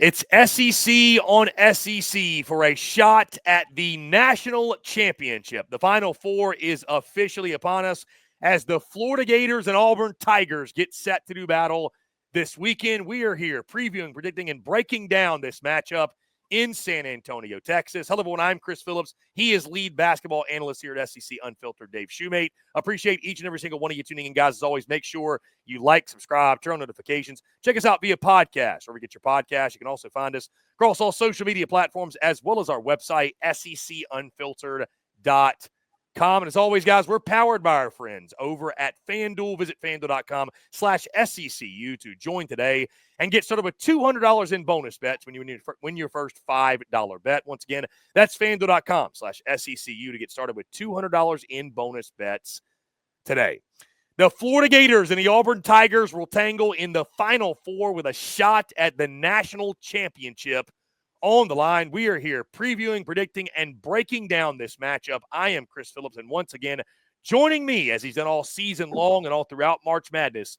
It's SEC on SEC for a shot at the national championship. The Final Four is officially upon us as the Florida Gators and Auburn Tigers get set to do battle this weekend. We are here previewing, predicting, and breaking down this matchup in San Antonio, Texas. Hello, everyone. I'm Chris Phillips. He is lead basketball analyst here at SEC Unfiltered, Dave Shumate. Appreciate each and every single one of you tuning in, guys. As always, make sure you like, subscribe, turn on notifications. Check us out via podcast, where we get your podcast. You can also find us across all social media platforms, as well as our website, secunfiltered.com. And as always, guys, we're powered by our friends over at FanDuel. Visit FanDuel.com/SECU to join today and get started with $200 in bonus bets when you win your first $5 bet. Once again, that's FanDuel.com/SECU to get started with $200 in bonus bets today. The Florida Gators and the Auburn Tigers will tangle in the Final Four with a shot at the national championship on the line. We are here previewing, predicting, and breaking down this matchup. I am Chris Phillips, and once again, joining me, as he's done all season long and all throughout March Madness,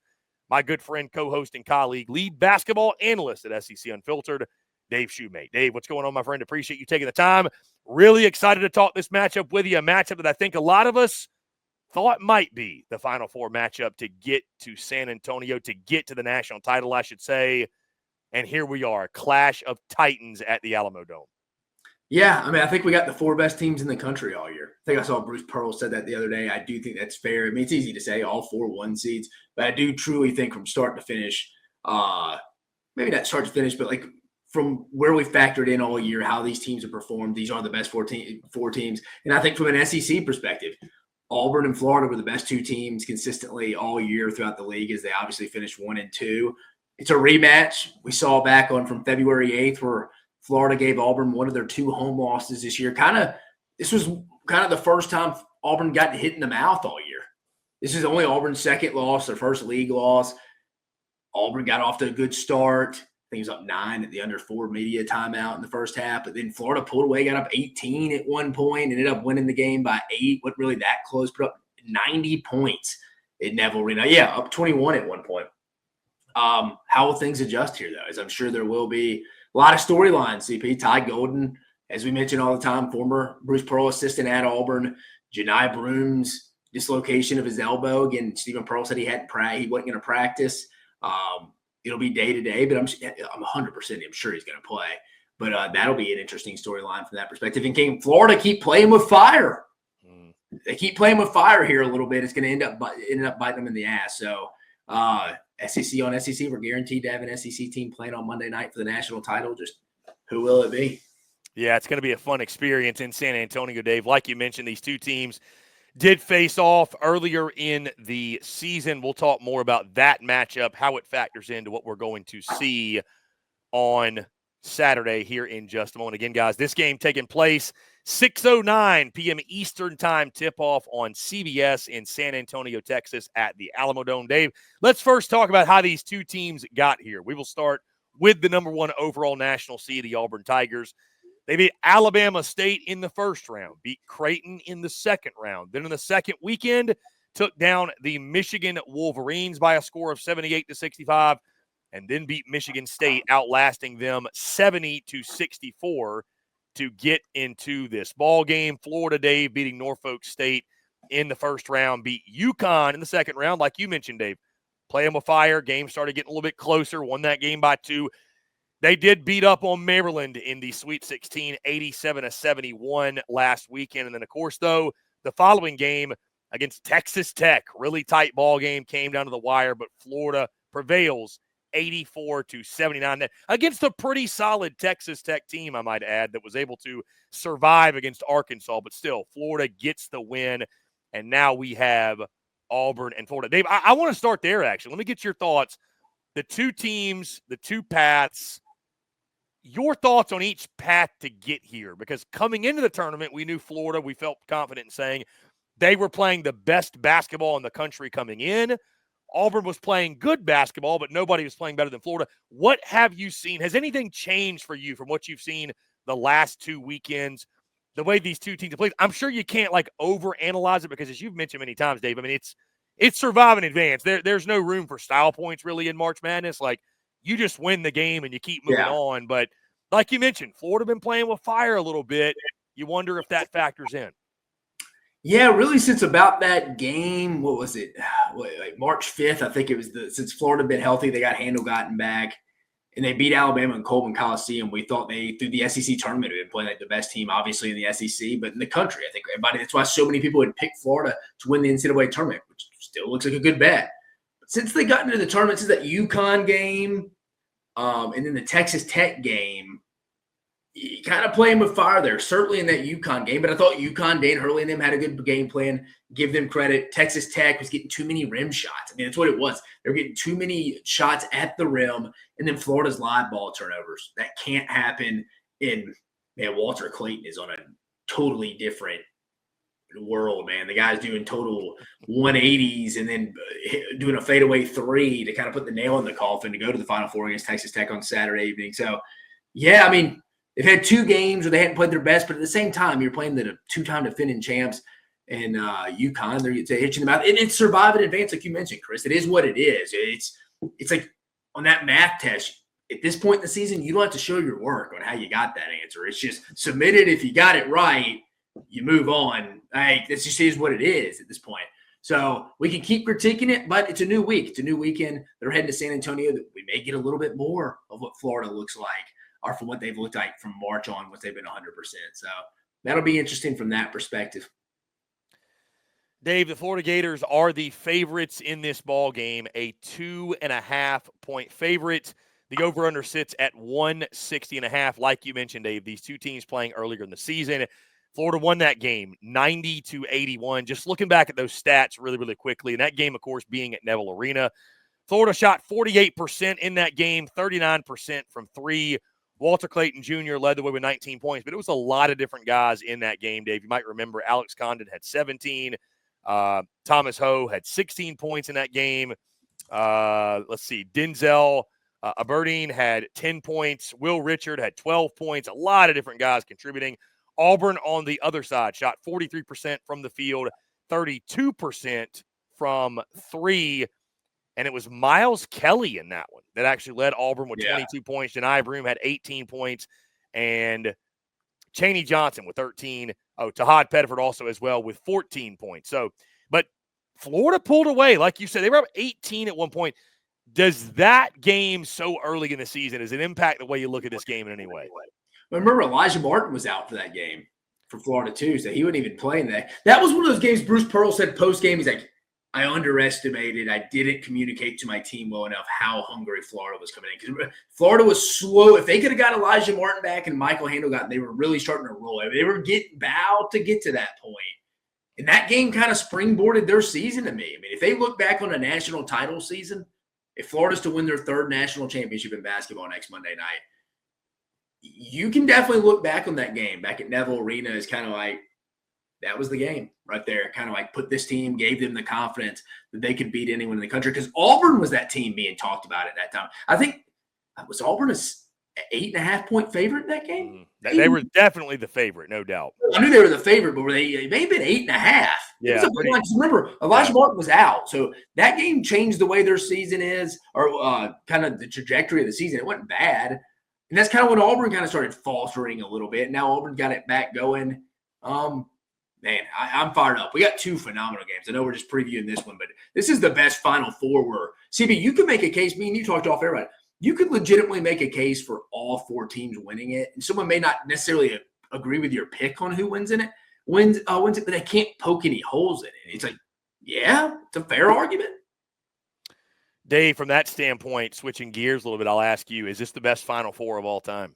my good friend, co-host, and colleague, lead basketball analyst at SEC Unfiltered, Dave Shumate. Dave, what's going on, my friend? Appreciate you taking the time. Really excited to talk this matchup with you, a matchup that I think a lot of us thought might be the Final Four matchup to get to San Antonio, to get to the national title, I should say. And here we are, clash of titans at the Alamo Dome. Yeah, I mean, I think we got the four best teams in the country all year. I think I saw Bruce Pearl said that the other day. I do think that's fair. I mean, it's easy to say all 4 1 seeds, but I do truly think from start to finish, maybe not start to finish, but like from where we factored in all year, how these teams have performed, these are the best four teams. And I think from an SEC perspective, Auburn and Florida were the best 2 teams consistently all year throughout the league, as they obviously finished 1 and 2. It's a rematch. We saw back on from February 8th where Florida gave Auburn one of their 2 home losses this year. This was kind of the first time Auburn got hit in the mouth all year. This is only Auburn's second loss, their first league loss. Auburn got off to a good start. I think it was up 9 at the under 4 media timeout in the first half. But then Florida pulled away, got up 18 at one point, ended up winning the game by 8. Wasn't really that close, put up 90 points at Neville Arena. Yeah, up 21 at one point. How will things adjust here, though? As I'm sure there will be a lot of storylines, CP. Ty Golden, as we mention all the time, former Bruce Pearl assistant at Auburn. Johni Broome's dislocation of his elbow. Again, Stephen Pearl said he wasn't going to practice. It'll be day-to-day, but I'm 100% sure he's going to play. But that'll be an interesting storyline from that perspective. And can Florida keep playing with fire? They keep playing with fire here a little bit. It's going to end up biting them in the ass. So, SEC on SEC, we're guaranteed to have an SEC team playing on Monday night for the national title. Just who will it be? Yeah, it's going to be a fun experience in San Antonio, Dave. Like you mentioned, these 2 teams did face off earlier in the season. We'll talk more about that matchup, how it factors into what we're going to see on Saturday here in just a moment. Again, guys, this game taking place 6:09 p.m. Eastern Time tip-off on CBS in San Antonio, Texas at the Alamo Dome. Dave, let's first talk about how these 2 teams got here. We will start with the number 1 overall national seed, the Auburn Tigers. They beat Alabama State in the first round, beat Creighton in the second round. Then in the second weekend, took down the Michigan Wolverines by a score of 78-65, and then beat Michigan State, outlasting them 70-64 to get into this ball game. Florida, Dave, beating Norfolk State in the first round, beat UConn in the second round. Like you mentioned, Dave, playing with fire. Game started getting a little bit closer, won that game by 2. They did beat up on Maryland in the Sweet 16, 87-71 last weekend. And then, of course, though, the following game against Texas Tech, really tight ball game, came down to the wire, but Florida prevails 84-79 against a pretty solid Texas Tech team, I might add, that was able to survive against Arkansas. But still, Florida gets the win, and now we have Auburn and Florida. Dave, I want to start there, actually. Let me get your thoughts. The 2 teams, the 2 paths, your thoughts on each path to get here. Because coming into the tournament, we knew Florida, we felt confident in saying they were playing the best basketball in the country coming in. Auburn was playing good basketball, but nobody was playing better than Florida. What have you seen? Has anything changed for you from what you've seen the last 2 weekends, the way these 2 teams have played? I'm sure you can't, overanalyze it because, as you've mentioned many times, Dave, I mean, it's survive and advance. There's no room for style points, really, in March Madness. you just win the game and you keep moving on. But like you mentioned, Florida been playing with fire a little bit. You wonder if that factors in. Yeah, really since about that game, what was it? Like March 5th, I think it was since Florida been healthy, they got Handle gotten back, and they beat Alabama in Coleman Coliseum. We thought they, through the SEC tournament, had been playing like the best team, obviously, in the SEC, but in the country. I think everybody, that's why so many people had picked Florida to win the NCAA tournament, which still looks like a good bet. But since they got into the tournament, since that UConn game, and then the Texas Tech game, you kind of playing with fire there, certainly in that UConn game. But I thought UConn, Dan Hurley and them had a good game plan. Give them credit. Texas Tech was getting too many rim shots. I mean, that's what it was. They were getting too many shots at the rim, and then Florida's live ball turnovers. That can't happen Walter Clayton is on a totally different world, man. The guy's doing total 180s and then doing a fadeaway three to kind of put the nail in the coffin to go to the Final Four against Texas Tech on Saturday evening. So, yeah, I mean, they've had two games where they hadn't played their best, but at the same time, you're playing the two-time defending champs and UConn. They're hitching them out. And it's survive and advance, like you mentioned, Chris. It is what it is. It's like on that math test, at this point in the season, you don't have to show your work on how you got that answer. It's just submit it. If you got it right, you move on. This just is what it is at this point. So we can keep critiquing it, but it's a new week. It's a new weekend. They're heading to San Antonio. We may get a little bit more of what Florida looks like, or from what they've looked like from March on, once they've been 100%. So that'll be interesting from that perspective. Dave, the Florida Gators are the favorites in this ball game, a 2.5-point favorite. The over-under sits at 160.5. Like you mentioned, Dave, these two teams playing earlier in the season. Florida won that game 90-81. Just looking back at those stats really, really quickly, and that game, of course, being at Neville Arena. Florida shot 48% in that game, 39% from three. Walter Clayton Jr. led the way with 19 points, but it was a lot of different guys in that game, Dave. You might remember Alex Condon had 17. Thomas Ho had 16 points in that game. Let's see. Denzel Aberdeen had 10 points. Will Richard had 12 points. A lot of different guys contributing. Auburn on the other side shot 43% from the field, 32% from three. And it was Miles Kelly in that one that actually led Auburn with 22 points. Johni Broome had 18 points. And Chaney Johnson with 13. Oh, Tahad Pettiford also as well with 14 points. So, but Florida pulled away. Like you said, they were up 18 at one point. Does that game so early in the season, does it impact the way you look at this game in any way? Remember, Elijah Martin was out for that game for Florida too, so he wouldn't even play in that. That was one of those games Bruce Pearl said post-game, he's like, I underestimated. I didn't communicate to my team well enough how hungry Florida was coming in. Because Florida was slow. If they could have got Elijah Martin back and Michael Handle got, they were really starting to roll. They were about to get to that point. And that game kind of springboarded their season to me. I mean, if they look back on a national title season, if Florida's to win their third national championship in basketball next Monday night, you can definitely look back on that game back at Neville Arena as kind of like, that was the game right there. Kind of like put this team, gave them the confidence that they could beat anyone in the country. Because Auburn was that team being talked about at that time. I think, was Auburn a 8.5-point favorite in that game? They were definitely the favorite, no doubt. I knew they were the favorite, but they may have been 8.5. Yeah. Remember, Elijah Martin was out. So that game changed the way their season is, or kind of the trajectory of the season. It wasn't bad. And that's kind of when Auburn kind of started faltering a little bit. Now Auburn got it back going. Man, I'm fired up. We got two phenomenal games. I know we're just previewing this one, but this is the best Final Four where, CB, you could make a case, me and you talked off air about it. You could legitimately make a case for all four teams winning it. And someone may not necessarily agree with your pick on who wins it, but they can't poke any holes in it. It's like, yeah, it's a fair argument. Dave, from that standpoint, switching gears a little bit, I'll ask you, is this the best Final Four of all time?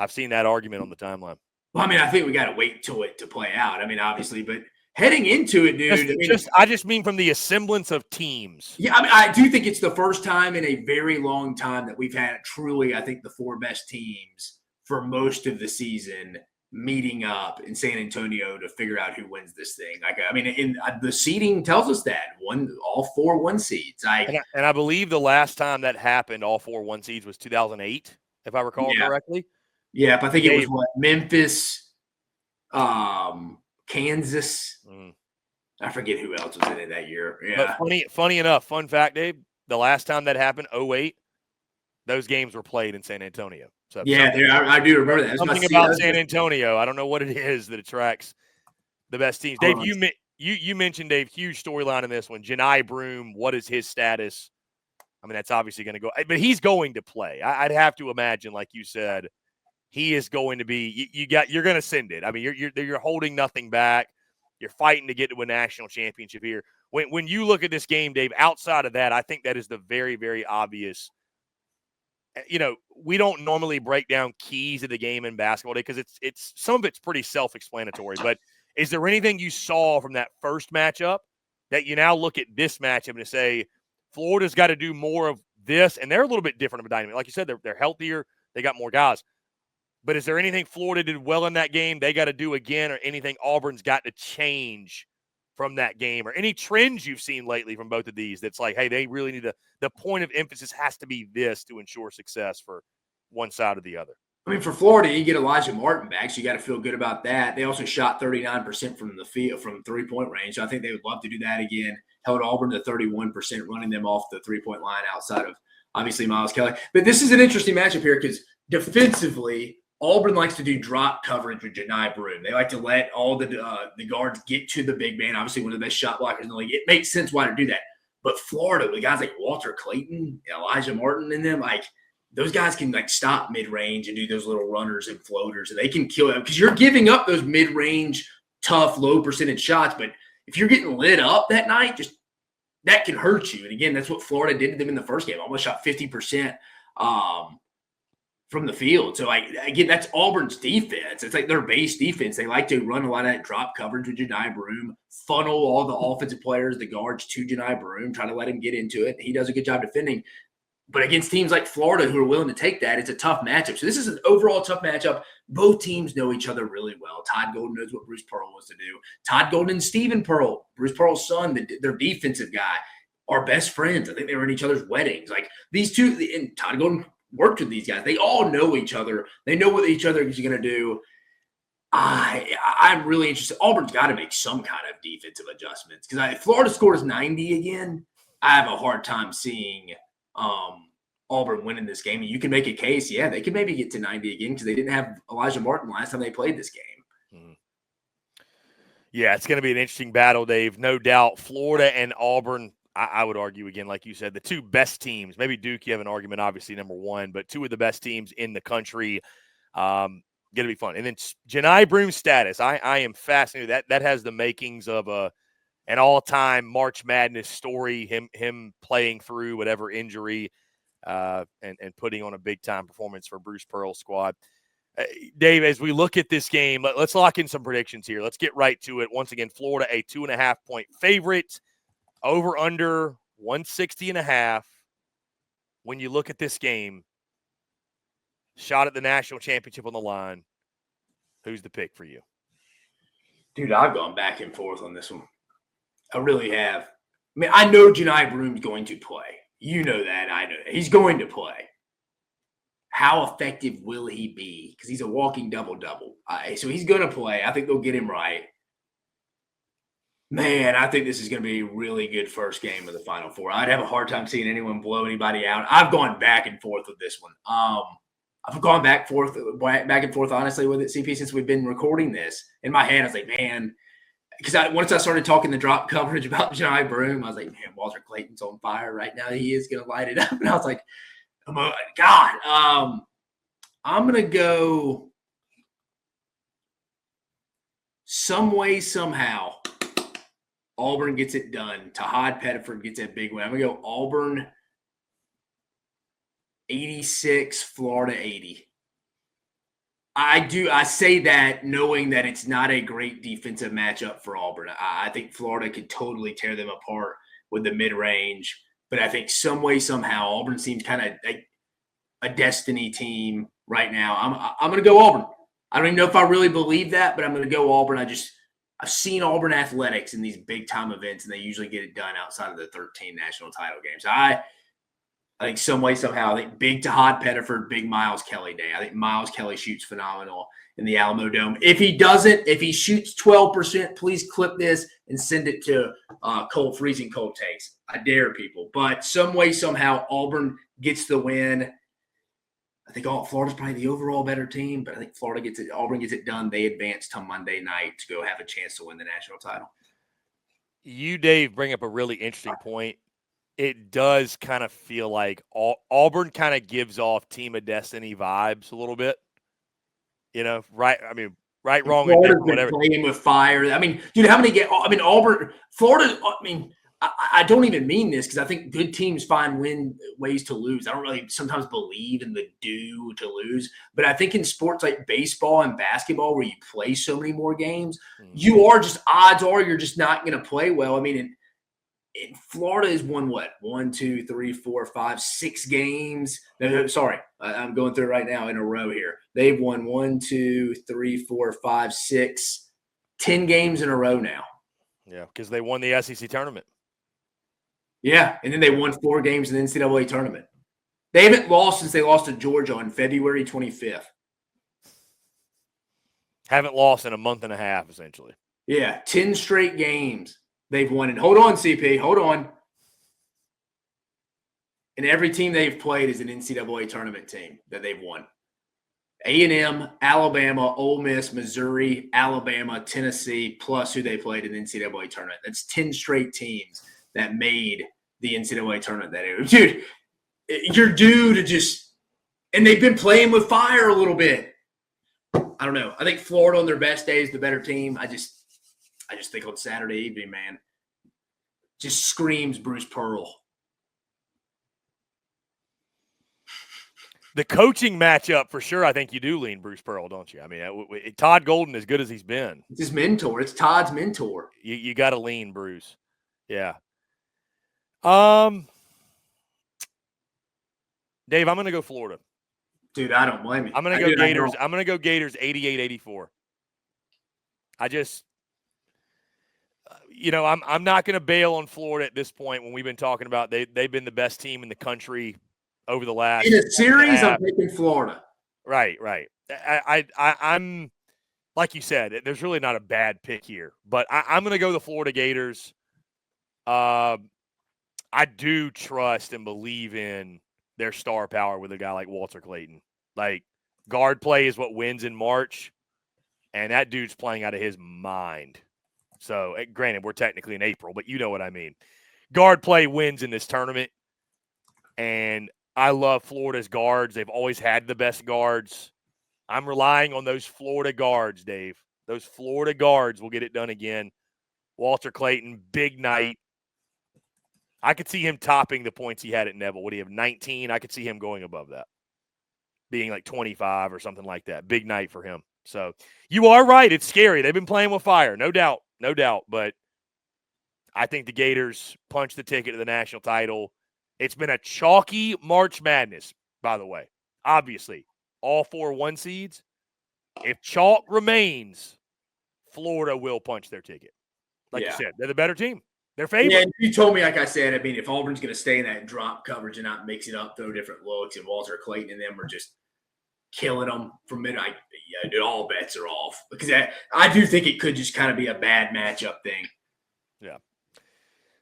I've seen that argument on the timeline. Well, I mean, I think we got to wait till it to play out. I mean, obviously, but heading into it, dude. I just mean from the assemblance of teams. Yeah, I mean, I do think it's the first time in a very long time that we've had truly, I think, the four best teams for most of the season meeting up in San Antonio to figure out who wins this thing. Like, I mean, the seeding tells us that all 4 1 seeds. And I believe the last time that happened, all 4 1 seeds was 2008, if I recall correctly. Yeah, but I think it was Memphis, Kansas. I forget who else was in it that year. Yeah. But funny enough, fun fact, Dave, the last time that happened, 08, those games were played in San Antonio. So yeah, I do remember that. Something about San Antonio. I don't know what it is that attracts the best teams. Dave, you mentioned, Dave, huge storyline in this one. Johni Broome, what is his status? I mean, that's obviously going to go, but he's going to play. I'd have to imagine, like you said, he is going to be. You're going to send it. I mean, you're holding nothing back. You're fighting to get to a national championship here. When you look at this game, Dave, outside of that, I think that is the very, very obvious. You know, we don't normally break down keys of the game in basketball day because it's some of it's pretty self-explanatory. But is there anything you saw from that first matchup that you now look at this matchup and say Florida's got to do more of this, and they're a little bit different of a dynamic? Like you said, they're healthier, they got more guys. But is there anything Florida did well in that game they got to do again, or anything Auburn's got to change from that game, or any trends you've seen lately from both of these that's like, hey, they really need the point of emphasis has to be this to ensure success for one side or the other? I mean, for Florida, you get Elijah Martin back, so you got to feel good about that. They also shot 39% from the field, from three-point range. So I think they would love to do that again. Held Auburn to 31%, running them off the three-point line outside of, obviously, Miles Kelly. But this is an interesting matchup here because defensively, Auburn likes to do drop coverage with Johni Broome. They like to let all the guards get to the big man. Obviously, one of the best shot blockers in the league. It makes sense why to do that. But Florida, with guys like Walter Clayton, Elijah Martin in them, like those guys can like stop mid-range and do those little runners and floaters, and they can kill them because you're giving up those mid-range, tough, low percentage shots. But if you're getting lit up that night, just that can hurt you. And again, that's what Florida did to them in the first game. Almost shot 50%. From the field. So, again, that's Auburn's defense. It's like their base defense. They like to run a lot of that drop coverage with Johni Broome, funnel all the offensive players, the guards, to Johni Broome, try to let him get into it. He does a good job defending. But against teams like Florida who are willing to take that, it's a tough matchup. So this is an overall tough matchup. Both teams know each other really well. Todd Golden knows what Bruce Pearl wants to do. Todd Golden and Stephen Pearl, Bruce Pearl's son, their defensive guy, are best friends. I think they were in each other's weddings. Like these two, and Todd Golden worked with these guys. They all know each other. They know what each other is going to do. I'm really interested. Auburn's got to make some kind of defensive adjustments because if Florida scores 90 again, I have a hard time seeing Auburn winning this game. And you can make a case, yeah, they could maybe get to 90 again because they didn't have Elijah Martin last time they played this game. Mm-hmm. Yeah, it's going to be an interesting battle, Dave. No doubt. Florida and Auburn, I would argue, again, like you said, the two best teams. Maybe Duke, you have an argument, obviously, number one, but two of the best teams in the country. Going to be fun. And then Johni Broome's status, I am fascinated. That has the makings of an all-time March Madness story, him playing through whatever injury and putting on a big-time performance for Bruce Pearl's squad. Dave, as we look at this game, let's lock in some predictions here. Let's get right to it. Once again, Florida, a 2.5-point favorite. Over under 160.5. When you look at this game, shot at the national championship on the line, who's the pick for you? Dude, I've gone back and forth on this one. I really have. I mean, I know Johni Broome's going to play. You know that. I know that. He's going to play. How effective will he be? Because he's a walking double-double. So he's going to play. I think they'll get him right. Man, I think this is going to be a really good first game of the Final Four. I'd have a hard time seeing anyone blow anybody out. I've gone back and forth with this one. I've gone back and forth, honestly, with it, CP, since we've been recording this. In my head, I was like, man, because once I started talking the drop coverage about Johni Broome, I was like, man, Walter Clayton's on fire right now. He is going to light it up. And I was like, oh my God. I'm going to go some way, somehow. Auburn gets it done. Tahad Pettiford gets that big win. I'm going to go Auburn 86, Florida 80. I say that knowing that it's not a great defensive matchup for Auburn. I think Florida could totally tear them apart with the mid-range. But I think some way, somehow, Auburn seems kind of like a destiny team right now. I'm going to go Auburn. I don't even know if I really believe that, but I'm going to go Auburn. I've seen Auburn athletics in these big-time events, and they usually get it done outside of the 13 national title games. I think some way, somehow, I think big Tahad Pettiford, big Miles Kelly day. I think Miles Kelly shoots phenomenal in the Alamo Dome. If he doesn't, if he shoots 12%, please clip this and send it to freezing cold takes. I dare people. But some way, somehow, Auburn gets the win. I think Florida's probably the overall better team, but I think Auburn gets it done. They advance to Monday night to go have a chance to win the national title. You, Dave, bring up a really interesting point. It does kind of feel like Auburn kind of gives off Team of Destiny vibes a little bit. Right? I mean, right, wrong, and different, whatever. Playing with fire. I mean, dude, how many Auburn, Florida, I mean, I don't even mean this because I think good teams find ways to lose. I don't really sometimes believe in the do to lose, but I think in sports like baseball and basketball where you play so many more games, you are just odds are you're just not going to play well. I mean, in Florida has won what? 1, 2, 3, 4, 5, 6 games. No, sorry, I'm going through it right now in a row here. They've won 1, 2, 3, 4, 5, 6, 10 games in a row now. Yeah, because they won the SEC tournament. Yeah, and then they won 4 games in the NCAA tournament. They haven't lost since they lost to Georgia on February 25th. Haven't lost in a month and a half, essentially. Yeah, 10 straight games they've won. And hold on, CP, hold on. And every team they've played is an NCAA tournament team that they've won. A&M, Alabama, Ole Miss, Missouri, Alabama, Tennessee, plus who they played in the NCAA tournament. That's 10 straight teams that made the NCAA tournament that year. Dude, you're due to just – and they've been playing with fire a little bit. I don't know. I think Florida on their best day is the better team. I just think on Saturday evening, man, just screams Bruce Pearl. The coaching matchup, for sure, I think you do lean Bruce Pearl, don't you? I mean, Todd Golden, as good as he's been. It's his mentor. It's Todd's mentor. You got to lean Bruce. Yeah. Dave, I'm going to go Florida. Dude, I don't blame you. I'm going to go Gators. I'm going to go Gators 88-84. I just I'm not going to bail on Florida at this point when we've been talking about they've been the best team in the country over the last. In a series, I'm picking Florida. Right. I'm like you said, there's really not a bad pick here, but I'm going to go the Florida Gators. I do trust and believe in their star power with a guy like Walter Clayton. Like, guard play is what wins in March, and that dude's playing out of his mind. So, granted, we're technically in April, but you know what I mean. Guard play wins in this tournament, and I love Florida's guards. They've always had the best guards. I'm relying on those Florida guards, Dave. Those Florida guards will get it done again. Walter Clayton, big night. I could see him topping the points he had at Neville. Would he have 19? I could see him going above that, being like 25 or something like that. Big night for him. So you are right. It's scary. They've been playing with fire. No doubt. But I think the Gators punch the ticket to the national title. It's been a chalky March Madness, by the way. Obviously, all 4 1 seeds. If chalk remains, Florida will punch their ticket. Like you said, they're the better team. They're favored. Yeah, you told me, like I said, I mean, if Auburn's going to stay in that drop coverage and not mix it up, throw different looks, and Walter Clayton and them are just killing them from midnight, dude, all bets are off. Because I do think it could just kind of be a bad matchup thing. Yeah.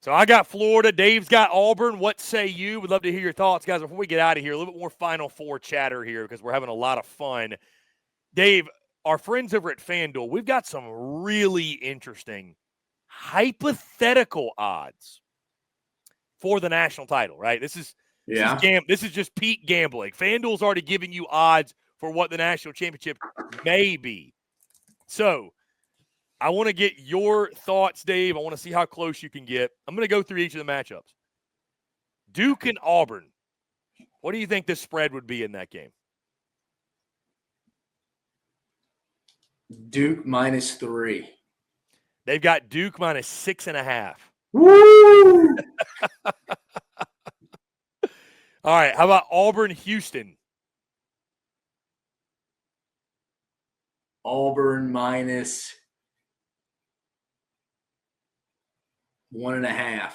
So I got Florida. Dave's got Auburn. What say you? Would love to hear your thoughts, guys. Before we get out of here, a little bit more Final Four chatter here because we're having a lot of fun. Dave, our friends over at FanDuel, we've got some really interesting hypothetical odds for the national title, right? This is just peak gambling. FanDuel's already giving you odds for what the national championship may be. So I want to get your thoughts, Dave. I want to see how close you can get. I'm going to go through each of the matchups. Duke and Auburn. What do you think the spread would be in that game? Duke -3. They've got Duke -6.5. Woo! All right. How about Auburn-Houston? Auburn -1.5.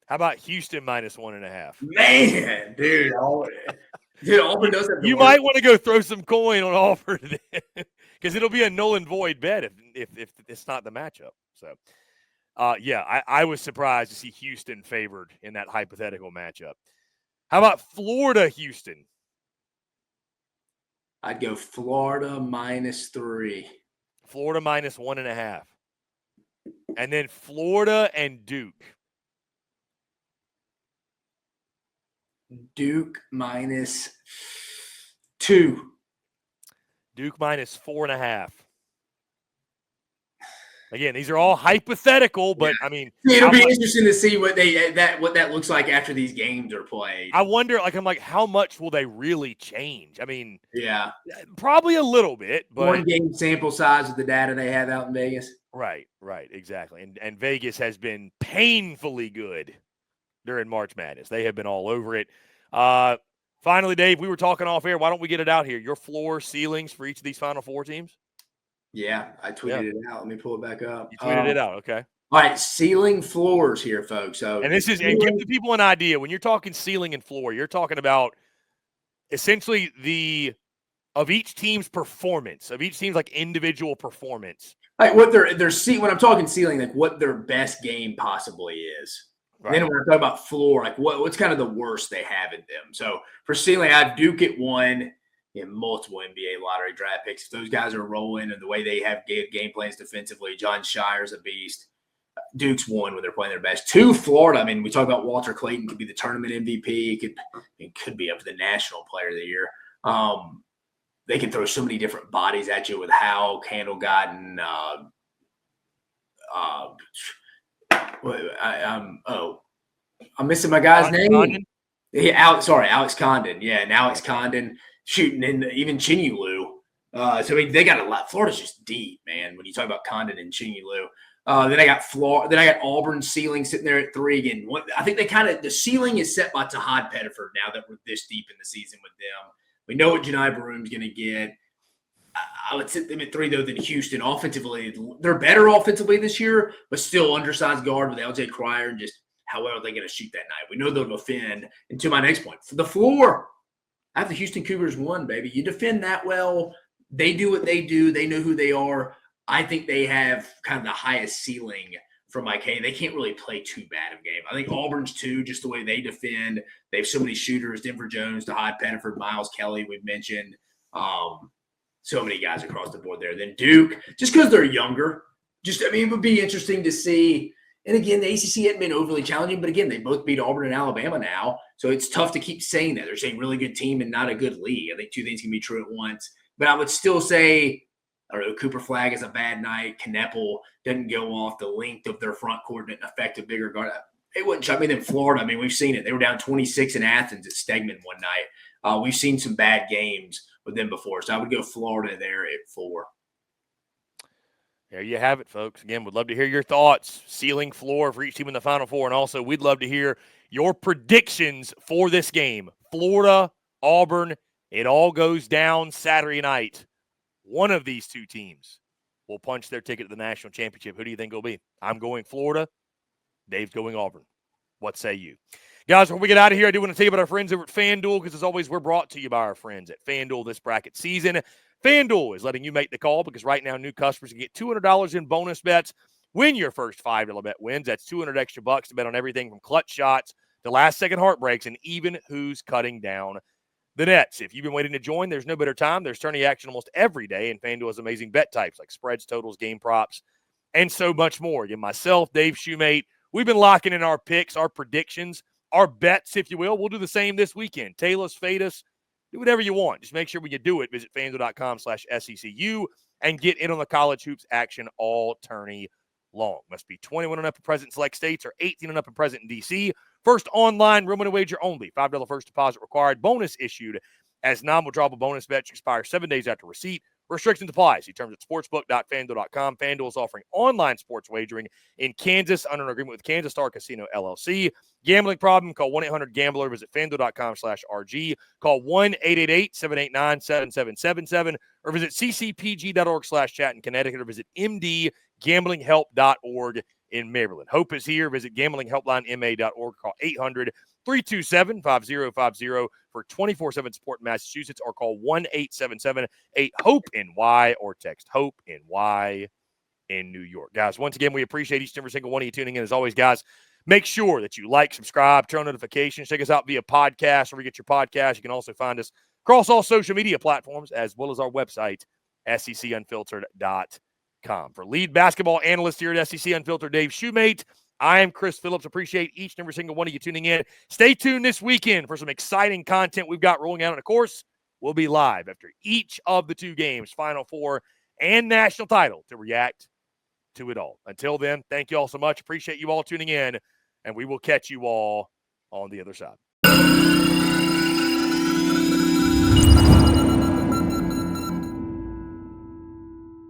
How about Houston -1.5? Man, dude, Auburn does have. You might want to go throw some coin on Auburn because it'll be a null and void bet if it's not the matchup. So, I was surprised to see Houston favored in that hypothetical matchup. How about Florida-Houston? I'd go Florida -3. Florida -1.5. And then Florida and Duke. Duke -2. Duke -4.5. Again, these are all hypothetical, but I mean, it'll be interesting to see what that looks like after these games are played. I wonder, how much will they really change? I mean, yeah, probably a little bit, but 1 game sample size of the data they have out in Vegas. Right, exactly. And Vegas has been painfully good during March Madness. They have been all over it. Finally, Dave, we were talking off air. Why don't we get it out here? Your floor ceilings for each of these Final Four teams? Yeah, I tweeted it out. Let me pull it back up. You tweeted it out, okay. All right, ceiling floors here, folks. So, and give the people an idea. When you're talking ceiling and floor, you're talking about essentially of each team's performance, of each team's individual performance. Like what their when I'm talking ceiling, like what their best game possibly is. Right. Then when I talk about floor, like what's kind of the worst they have in them. So for ceiling, I have Duke at 1. Multiple NBA lottery draft picks. If those guys are rolling and the way they have game plans defensively, John Shire's a beast. Duke's 1 when they're playing their best. 2, Florida. I mean, we talk about Walter Clayton could be the tournament MVP. It could be up to the national player of the year. They can throw so many different bodies at you with Howell, Candlegotten. I'm missing my guy's name. Condon? Yeah, Alex Condon. Yeah, and Alex Condon shooting in even Chinyulu. So they got a lot. Florida's just deep, man. When you talk about Condon and Chinyulu. Then I got Florida. Then I got Auburn ceiling sitting there at 3 again. I think the ceiling is set by Tahad Pettiford now that we're this deep in the season with them. We know what Johni Broome's going to get. I would sit them at 3 though than Houston offensively. They're better offensively this year, but still undersized guard with LJ Cryer and just how well are they going to shoot that night. We know they'll defend. And to my next point, for the floor, I have the Houston Cougars 1, baby. You defend that well. They do what they do. They know who they are. I think they have kind of the highest ceiling from they can't really play too bad of a game. I think Auburn's 2, just the way they defend. They have so many shooters, Denver Jones, Tahad Pettiford, Miles Kelly, we've mentioned. So many guys across the board there. Then Duke, just because they're younger. It would be interesting to see. And again, the ACC hadn't been overly challenging, but again, they both beat Auburn and Alabama now. So it's tough to keep saying that. They're saying really good team and not a good league. I think 2 things can be true at once. But I would still say, I don't know, Cooper Flagg has a bad night. Kneppel doesn't go off. The length of their front court didn't affect a bigger guard. It wouldn't shock me. Then Florida, we've seen it. They were down 26 in Athens at Stegman one night. We've seen some bad games with them before. So I would go Florida there at 4. There you have it, folks. Again, would love to hear your thoughts. Ceiling, floor for each team in the Final Four. And also, we'd love to hear your predictions for this game. Florida, Auburn, it all goes down Saturday night. One of these 2 teams will punch their ticket to the national championship. Who do you think will be? I'm going Florida. Dave's going Auburn. What say you? Guys, before we get out of here, I do want to tell you about our friends over at FanDuel because, as always, we're brought to you by our friends at FanDuel this bracket season. FanDuel is letting you make the call because right now new customers can get $200 in bonus bets when your first $5 bet wins. That's $200 extra bucks to bet on everything from clutch shots to last-second heartbreaks and even who's cutting down the nets. If you've been waiting to join, there's no better time. There's tourney action almost every day, and FanDuel has amazing bet types like spreads, totals, game props, and so much more. Again, myself, Dave Shumate, we've been locking in our picks, our predictions, our bets, if you will. We'll do the same this weekend. Tail us, fade us, do whatever you want. Just make sure when you do it, visit FanDuel.com/SECU and get in on the college hoops action all tourney long. Must be 21 and up and present in select states or 18 and up and present in D.C. First online, room and wager only. $5 first deposit required. Bonus issued as non-withdrawable bonus bets expire 7 days after receipt. Restrictions apply. See terms at sportsbook.fanduel.com. FanDuel is offering online sports wagering in Kansas under an agreement with Kansas Star Casino, LLC. Gambling problem? Call 1-800-GAMBLER. Visit FanDuel.com/RG. Call 1-888-789-7777 or visit ccpg.org/chat in Connecticut or visit mdgamblinghelp.org in Maryland. Hope is here. Visit gamblinghelplinema.org. Call 800-327-5050 for 24/7 support in Massachusetts or call 1-877-8-HOPE-NY or text HOPE-NY in New York. Guys, once again, we appreciate each and every single one of you tuning in. As always, guys, make sure that you like, subscribe, turn on notifications. Check us out via podcast or we get your podcast. You can also find us across all social media platforms, as well as our website, secunfiltered.com. For lead basketball analyst here at SEC Unfiltered, Dave Shumate, I am Chris Phillips. Appreciate each and every single one of you tuning in. Stay tuned this weekend for some exciting content we've got rolling out. And, of course, we'll be live after each of the 2 games, Final Four and national title, to react to it all. Until then, thank you all so much. Appreciate you all tuning in, and we will catch you all on the other side.